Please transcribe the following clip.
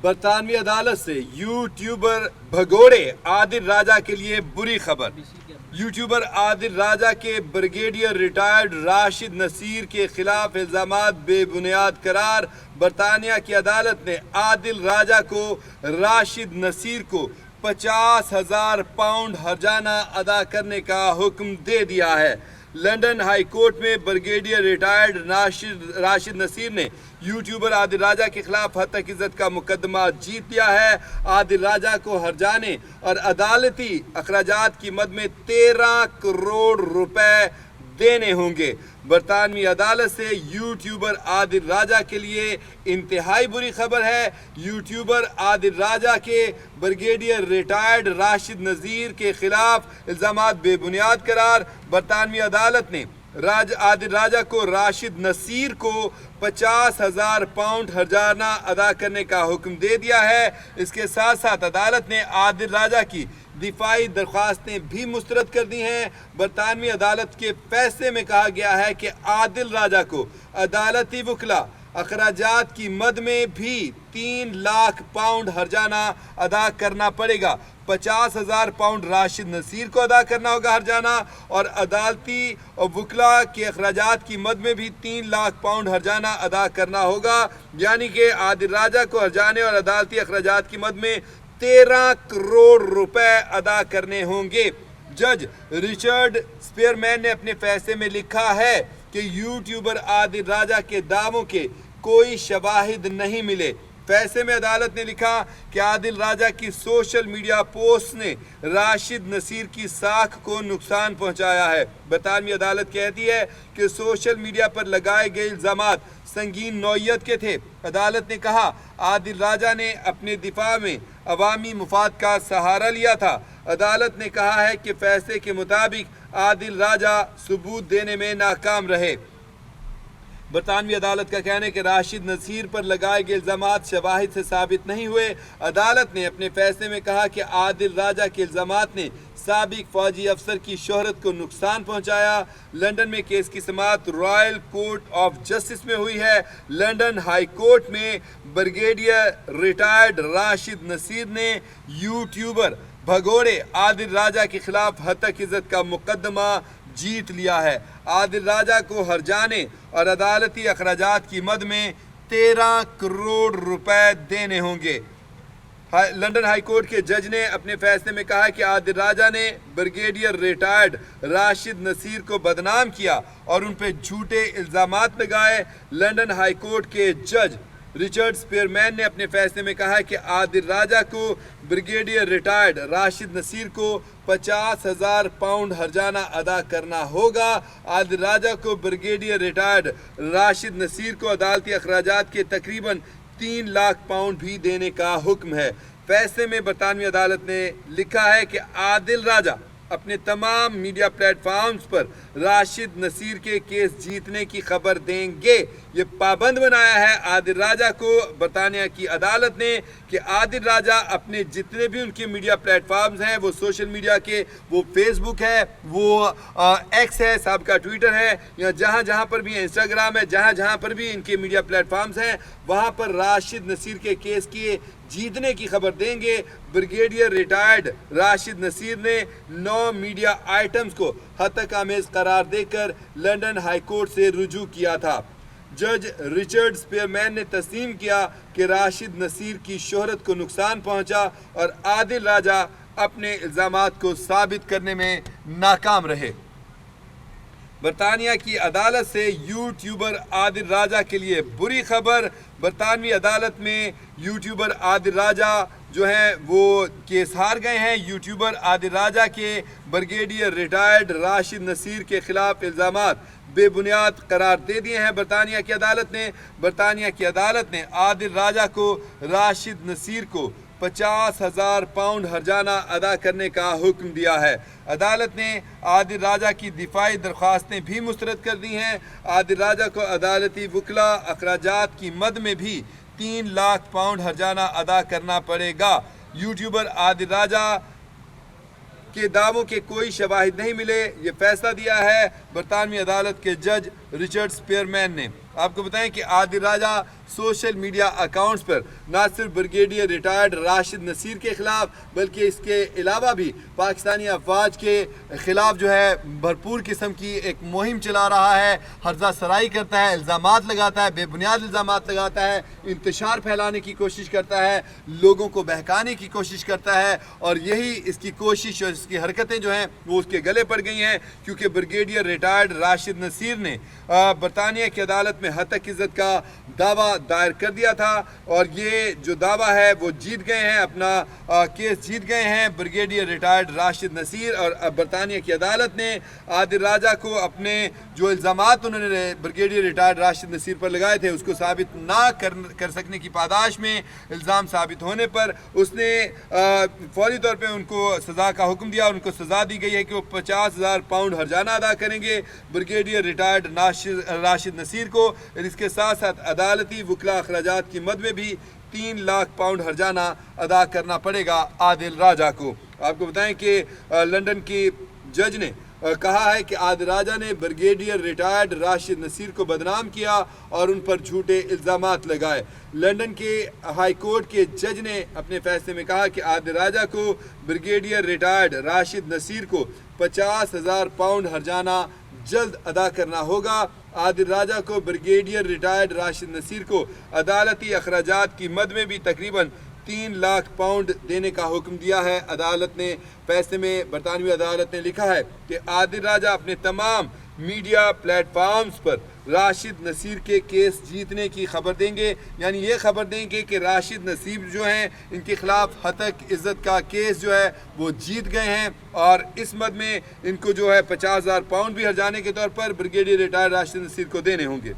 बरतानवी अदालत से यूट्यूबर भगोड़े आदिल राजा के लिए बुरी खबर। यूट्यूबर आदिल राजा के ब्रिगेडियर रिटायर्ड राशिद नसीर के खिलाफ इल्जामात बेबुनियाद करार। बरतानिया की अदालत ने आदिल राजा को राशिद नसीर को 50,000 पाउंड हर्जाना अदा करने का हुक्म दे दिया है। लंदन हाई कोर्ट में ब्रिगेडियर रिटायर्ड राशिद नसीर ने यूट्यूबर आदिल राजा के खिलाफ हद तक इज्जत का मुकदमा जीत लिया है। आदिल राजा को हर्जाने और अदालती अखराजात की मद में 13 करोड़ रुपए देने होंगे। बरतानवी अदालत से यूट्यूबर आदिल राजा के लिए इंतहाई बुरी खबर है। यूट्यूबर आदिल राजा के ब्रिगेडियर रिटायर्ड राशिद नज़ीर के खिलाफ इल्ज़ामात बेबुनियाद करार। बरतानवी अदालत ने आदिल राजा को राशिद नसीर को 50,000 पाउंड हर्जाना अदा करने का हुक्म दे दिया है। इसके साथ साथ अदालत ने आदिल राजा की दिफाई दरख्वास्तें भी मुस्तरद कर दी हैं। बरतानवी अदालत के फैसले में कहा गया है कि आदिल राजा को अदालती वकला अखराजात की मद में भी 3 लाख पाउंड हर्जाना अदा करना पड़ेगा। 50,000 पाउंड राशिद नसीर को अदा करना होगा हर्जाना, और अदालती और वकला के अखराजात की मद में भी 3 लाख पाउंड हर्जाना अदा करना होगा। यानी कि आदिल राजा को हर्जाने और अदालती अखराजात की मद में 13 करोड़ रुपए अदा करने होंगे। जज रिचर्ड स्पेयरमैन ने अपने फैसले में लिखा है कि यूट्यूबर आदिल राजा के दावों के कोई शवाहिद नहीं मिले। फैसले में अदालत ने लिखा कि आदिल राजा की सोशल मीडिया पोस्ट ने राशिद नसीर की साख को नुकसान पहुंचाया है। बरतानवी अदालत कहती है कि सोशल मीडिया पर लगाए गए इल्जामात संगीन नौयत के थे। अदालत ने कहा आदिल राजा ने अपने दिफा में अवामी मुफाद का सहारा लिया था। अदालत ने कहा है कि फैसले के मुताबिक आदिल राजा सबूत देने में नाकाम रहे। बरतानवी अदालत का कहना है कि राशिद नसीर पर लगाए गए इल्ज़ामात शवाहिद से साबित नहीं हुए। अदालत ने अपने फैसले में कहा कि आदिल राजा के इल्ज़ामात ने साबिक फौजी अफसर की शोहरत को नुकसान पहुंचाया। लंदन में केस की समाअत रॉयल कोर्ट ऑफ जस्टिस में हुई है। लंदन हाई कोर्ट में ब्रिगेडियर रिटायर्ड राशिद नसीर ने यूट्यूबर भगोड़े आदिल राजा के खिलाफ हद तक इज्जत का मुकदमा जीत लिया है। आदिल राजा को हर्जाने और अदालती अखराजात की मद में 13 करोड़ रुपए देने होंगे। लंदन हाई कोर्ट के जज ने अपने फैसले में कहा कि आदिल राजा ने ब्रिगेडियर रिटायर्ड राशिद नसीर को बदनाम किया और उन पर झूठे इल्ज़ामात लगाए। लंदन हाई कोर्ट के जज रिचर्ड स्पेयरमैन ने अपने फैसले में कहा कि आदिल राजा को ब्रिगेडियर रिटायर्ड राशिद नसीर को 50,000 पाउंड हर्जाना अदा करना होगा। आदिल राजा को ब्रिगेडियर रिटायर्ड राशिद नसीर को अदालती अखराजात के तकरीबन 3 लाख पाउंड भी देने का हुक्म है। फैसले में बरतानवी अदालत ने लिखा है कि आदिल राजा अपने तमाम मीडिया प्लेटफॉर्म्स पर राशिद नसीर के केस जीतने की खबर देंगे। ये पाबंद बनाया है आदिल राजा को बरतानिया की अदालत ने कि आदिल राजा अपने जितने भी उनके मीडिया प्लेटफॉर्म्स हैं, वो सोशल मीडिया के, वो फेसबुक है, वो एक्स है, सबका ट्विटर है, या जहाँ जहाँ पर भी इंस्टाग्राम है, जहाँ जहाँ पर भी इनके मीडिया प्लेटफॉर्म्स हैं, वहाँ पर राशिद नसीर के केस की जीतने की खबर देंगे। ब्रिगेडियर रिटायर्ड राशिद नसीर ने 9 मीडिया आइटम्स को हतक आमेज करार देकर लंदन हाई कोर्ट से रुजू किया था। जज रिचर्ड स्पेयरमैन ने तस्लीम किया कि राशिद नसीर की शोहरत को नुकसान पहुंचा और आदिल राजा अपने इल्ज़ामात को साबित करने में नाकाम रहे। बरतानिया की अदालत से यूट्यूबर आदिल राजा के लिए बुरी खबर। बरतानवी अदालत में यूट्यूबर आदिल राजा जो हैं वो केस हार गए हैं। यूट्यूबर आदिल राजा के ब्रिगेडियर रिटायर्ड राशिद नसीर के खिलाफ इल्ज़ामात बेबुनियाद करार दे दिए हैं बरतानिया की अदालत ने। बरतानिया की अदालत ने आदिल राजा को राशिद नसीर को 50,000 पाउंड हर्जाना अदा करने का हुक्म दिया है। अदालत ने आदिल राजा की दिफाई दरख्वास्तें भी मुस्तरद कर दी हैं। आदिल राजा को अदालती वकला अखराजात की मद में भी 3 लाख पाउंड हर्जाना अदा करना पड़ेगा। यूट्यूबर आदिल राजा के दावों के कोई शवाहिद नहीं मिले। ये फैसला दिया है बरतानवी अदालत के जज रिचर्ड स्पेयरमैन ने। आपको बताएं कि आदिल राजा सोशल मीडिया अकाउंट्स पर न सिर्फ ब्रिगेडियर रिटायर्ड राशिद नसीर के ख़िलाफ़ बल्कि इसके अलावा भी पाकिस्तानी अफवाज के ख़िलाफ़ जो है भरपूर किस्म की एक मुहिम चला रहा है। हर्जा सराई करता है, इल्ज़ामात लगाता है, बेबुनियाद इल्ज़ामात लगाता है, इंतशार फैलाने की कोशिश करता है, लोगों को बहकाने की कोशिश करता है और यही इसकी कोशिश और इसकी हरकतें जो हैं वो उसके गले पड़ गई हैं। क्योंकि ब्रिगेडियर रिटायर्ड राशिद नसीर ने बरतानिया की अदालत में हद तक इज़्ज़त का दावा दायर कर दिया था और ये जो दावा है वो जीत गए हैं, अपना केस जीत गए हैं ब्रिगेडियर रिटायर्ड राशिद नसीर। और अब बरतानिया की अदालत ने आदिल राजा को अपने जो इल्ज़ामात उन्होंने ब्रिगेडियर रिटायर्ड राशिद नसीर पर लगाए थे उसको साबित ना कर सकने की पादाश में इल्ज़ाम साबित होने पर उसने फौरी तौर पे उनको सज़ा का हुक्म दिया। उनको सज़ा दी गई है कि वो 50,000 पाउंड हर्जाना अदा करेंगे ब्रिगेडियर रिटायर्ड राशिद नसीर को। इसके साथ साथ अदालती वकला अखराजात की मद में भी 3 लाख पाउंड हर्जाना अदा करना पड़ेगा आदिल राजा को। आपको बताएं कि लंदन की जज ने कहा है कि आदिल राजा ने ब्रिगेडियर रिटायर्ड राशिद नसीर को बदनाम किया और उन पर झूठे इल्ज़ामात लगाए। लंदन के हाई कोर्ट के जज ने अपने फैसले में कहा कि आदिल राजा को ब्रिगेडियर रिटायर्ड राशिद नसीर को 50,000 पाउंड हर्जाना जल्द अदा करना होगा। आदिल राजा को ब्रिगेडियर रिटायर्ड राशिद नसीर को अदालती अखराजात की मद में भी तकरीबन 3 लाख पाउंड देने का हुक्म दिया है। अदालत ने फैसले में बरतानवी अदालत ने लिखा है कि आदिल राजा अपने तमाम मीडिया प्लेटफार्म्स पर राशिद नसीर के केस जीतने की खबर देंगे, यानी ये खबर देंगे कि राशिद नसीर जो हैं इनके ख़िलाफ़ हतक इज़्ज़त का केस जो है वो जीत गए हैं और इस मद में इनको जो है 50,000 पाउंड भी हर्जाने के तौर पर ब्रिगेडियर रिटायर्ड राशिद नसीर को देने होंगे।